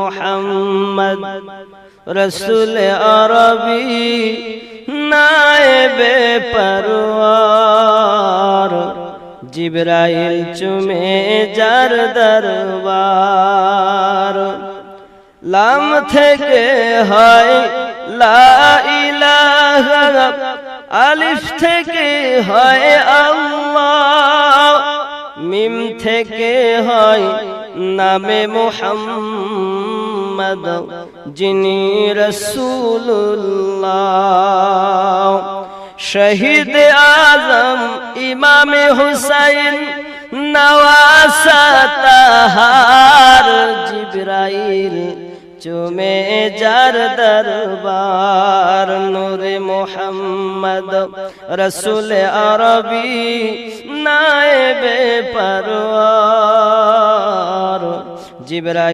মুহাম্মদ রসুল আরবি নায়েবে পরওয়ার জিবরাইল চুমে যার দরবার লাম থেকে হয় লা ইলাহা আলিফ থেকে হয় আল্লাহ মিম থেকে হয় নামে মুহাম্মদ যিনি রাসূলুল্লাহ শহীদ আজম ইমামে হুসাইন নওয়াসা তাহার জিবরাইল চুমে যার দরবার নূরে মুহাম্মদ রসুল আরবি নায়েবে পরওয়ার জিবরাইল